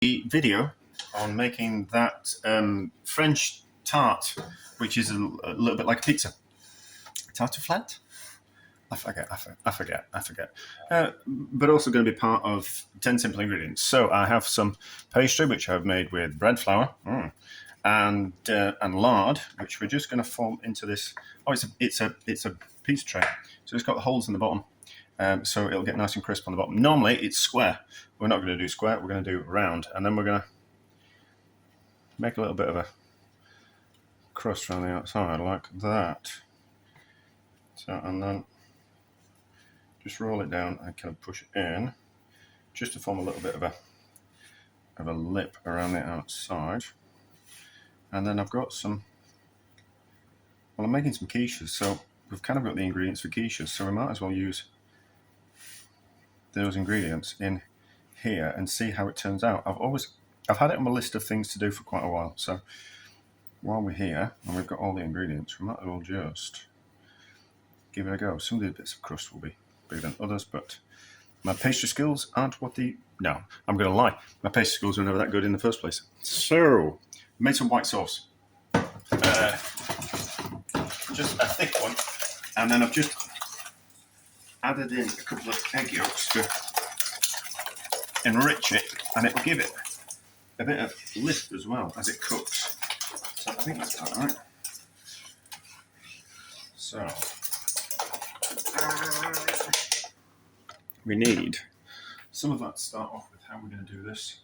the video on making that French tart, which is a little bit like a pizza. Tarte flat? I forget. But also going to be part of 10 simple ingredients. So I have some pastry, which I've made with bread flour, and lard, which we're just going to form into this. Oh, it's a pizza tray, so it's got the holes in the bottom. So it'll get nice and crisp on the bottom. Normally it's square. We're not going to do square. We're going to do round, and then we're going to make a little bit of a crust around the outside like that. So, and then just roll it down and kind of push it in, just to form a little bit of a lip around the outside. And then I've got some. Well, I'm making some quiches, so we've kind of got the ingredients for quiches, so we might as well use those ingredients in here and see how it turns out. I've had it on my list of things to do for quite a while, so while we're here and we've got all the ingredients, we might as well just give it a go. Some of the bits of crust will be bigger than others, but my pastry skills aren't what no, I'm going to lie. My pastry skills were never that good in the first place. So, made some white sauce. Just a thick one, and then I've just added in a couple of egg yolks to enrich it, and it will give it a bit of lift as well as it cooks. So I think that's about right. So we need some of that to start off with. How we're going to do this?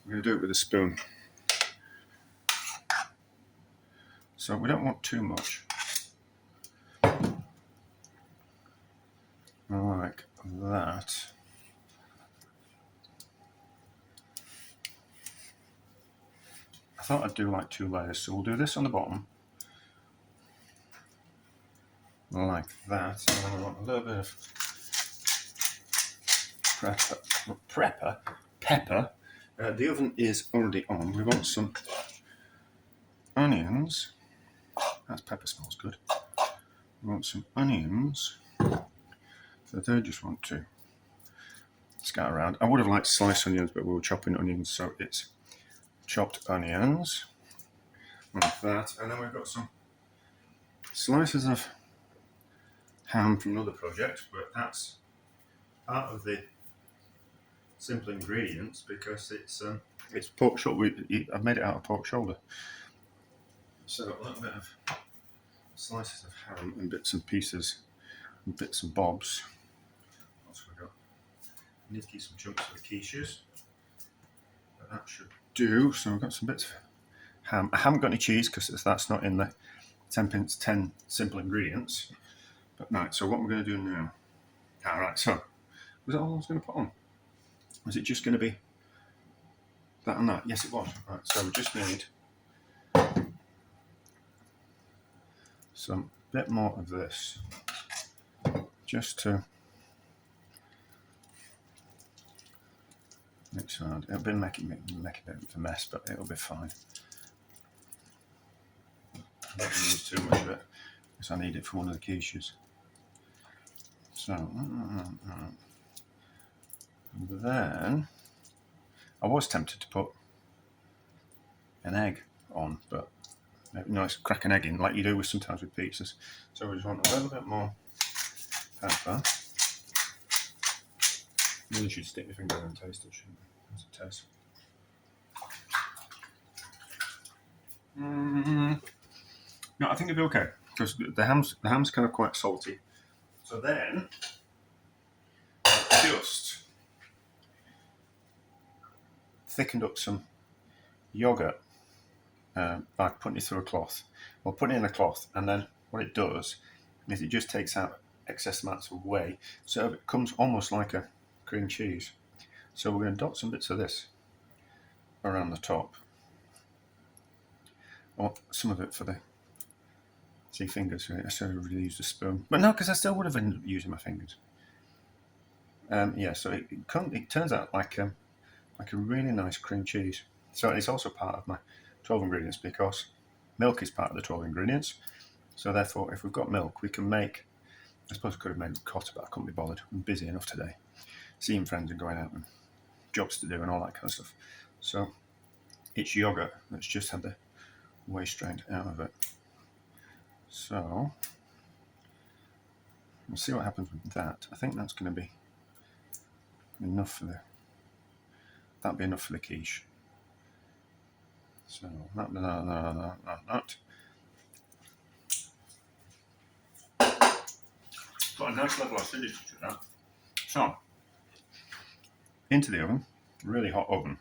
We're going to do it with a spoon. So we don't want too much. Like that. I thought I'd do like 2 layers, so we'll do this on the bottom. Like that. And then I want a little bit of pepper. The oven is already on. We want some onions. That pepper smells good. We want some onions. So they just want to scatter around. I would have liked to slice onions, but we were chopping onions, so it's chopped onions. Like that. And then we've got some slices of ham from another project, but that's part of the simple ingredients because it's pork shoulder. I've made it out of pork shoulder. So a little bit of slices of ham and bits and pieces and bits and bobs. What's we got? I need to keep some chunks of the quiches. But that should do. So I've got some bits of ham. I haven't got any cheese because that's not in the 10 simple ingredients. But right, so what we're going to do now. Alright, so was that all I was going to put on? Was it just going to be that and that? Yes, it was. Right, so we just need some bit more of this, just to mix around. It'll be make a bit of a mess, but it'll be fine. I don't use too much of it because I need it for one of the quiches. So, then I was tempted to put an egg on, but nice crack an egg in like you do sometimes with pizzas. So we just want a little bit more pepper. Then you should stick your finger in and taste it, shouldn't you? How's it taste? No, I think it'll be okay because the ham's kind of quite salty. So then I've just thickened up some yogurt by putting it through a cloth. Well, put it in a cloth, and then what it does is it just takes out excess amounts of whey, so it becomes almost like a cream cheese. So we're going to dot some bits of this around the top. I want some of it for the fingers. I should have really used a spoon, but no, because I still would have been using my fingers. Yeah, so it turns out like a really nice cream cheese. So it's also part of my 12 ingredients because milk is part of the 12 ingredients. So therefore, if we've got milk, we can make. I suppose I could have made ricotta, but I couldn't be bothered. I'm busy enough today, seeing friends and going out and jobs to do and all that kind of stuff. So it's yogurt that's just had the whey strained out of it. So we'll see what happens with that. I think that's going to be enough for that'll be enough for the quiche. So that. Got a nice level of acidity to that. So into the oven, really hot oven,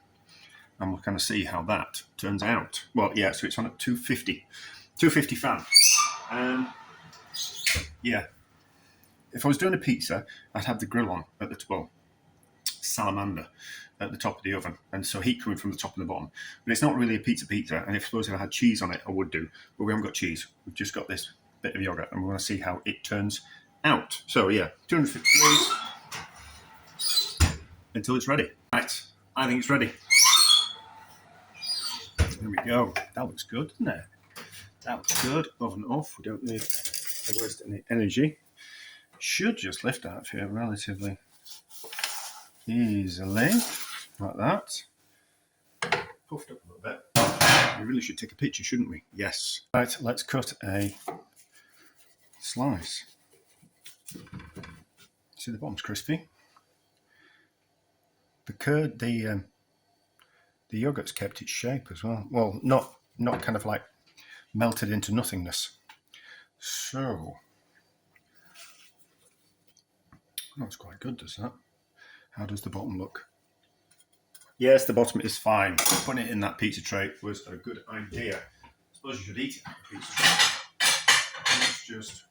and we'll kind of see how that turns out. Well, yeah, so it's on at 250 fan. Yeah, if I was doing a pizza, I'd have the grill on at the salamander at the top of the oven, and so heat coming from the top and the bottom. But it's not really a pizza, and if suppose I had cheese on it, I would do. But we haven't got cheese. We've just got this bit of yogurt, and we want to see how it turns out. So yeah, 250 degrees until it's ready. Right, I think it's ready. There we go. That looks good, doesn't it? That looks good. Oven off. We don't need to waste any energy. Should just lift out of here relatively easily, like that. Puffed up a little bit. We really should take a picture, shouldn't we? Yes. Right, let's cut a slice. See, the bottom's crispy. The yogurt's kept its shape as well. Well, not kind of like melted into nothingness. So, that's quite good, does that? How does the bottom look? Yes, the bottom is fine. Putting it in that pizza tray was a good idea. I suppose you should eat it in a pizza tray. Let's just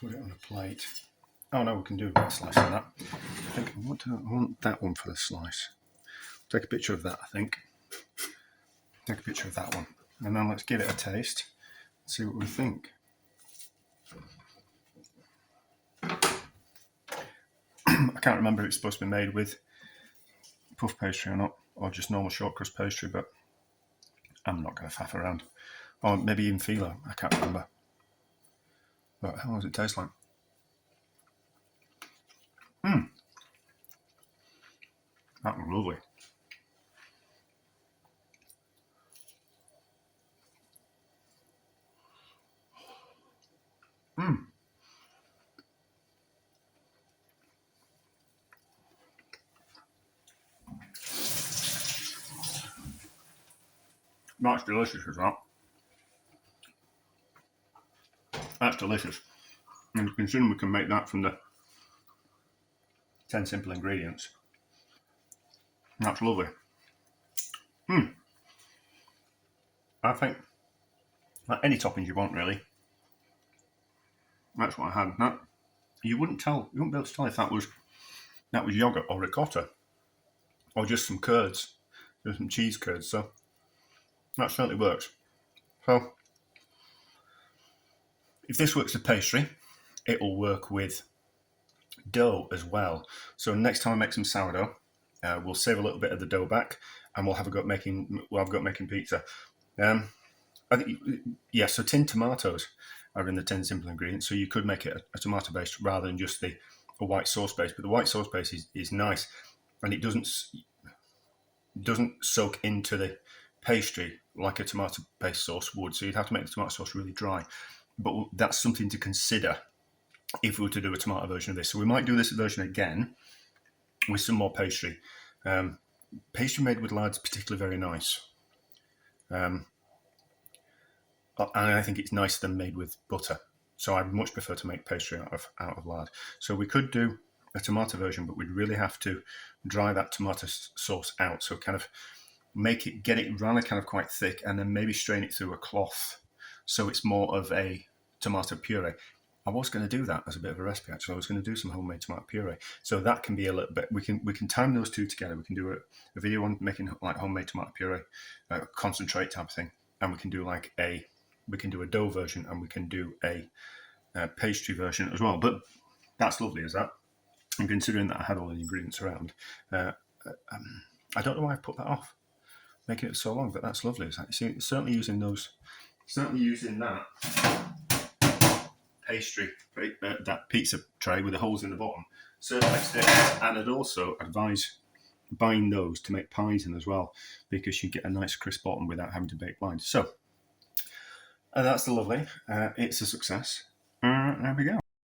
put it on a plate. Oh no, we can do a slice of that. I think I want that one for the slice. Take a picture of that, I think. Take a picture of that one. And then let's give it a taste and see what we think. I can't remember if it's supposed to be made with puff pastry or not, or just normal short crust pastry, but I'm not going to faff around. Or maybe even phyllo, I can't remember. But how does it taste like? That was lovely. That's delicious as well. That's delicious. And considering we can make that from the 10 simple ingredients, that's lovely. I think like any toppings you want, really. That's what I had. That you wouldn't be able to tell if that was yogurt or ricotta, or just some curds, just some cheese curds. So that certainly works. So if this works with pastry, it'll work with dough as well. So next time I make some sourdough, we'll save a little bit of the dough back, and we'll have a go at making pizza. I think, yeah. So tinned tomatoes are in the 10 simple ingredients. So you could make it a tomato based rather than just a white sauce base. But the white sauce base is nice, and it doesn't soak into the pastry like a tomato based sauce would. So you'd have to make the tomato sauce really dry. But that's something to consider if we were to do a tomato version of this. So we might do this version again with some more pastry. Pastry made with lard's particularly very nice. And I think it's nicer than made with butter. So I'd much prefer to make pastry out of lard. So we could do a tomato version, but we'd really have to dry that tomato sauce out. So kind of get it rather kind of quite thick, and then maybe strain it through a cloth so it's more of a tomato puree. I was going to do that as a bit of a recipe, actually. I was going to do some homemade tomato puree. So that can be a little bit, we can time those two together. We can do a video on making like homemade tomato puree, concentrate type of thing. And we can do a dough version, and we can do a pastry version as well. But that's lovely, is that? And considering that I had all the ingredients around, I don't know why I put that off, making it so long, but that's lovely. Certainly using that pastry, that pizza tray with the holes in the bottom, certain sticks, and I'd also advise buying those to make pies in as well, because you get a nice crisp bottom without having to bake blind. So that's the lovely. It's a success. There we go.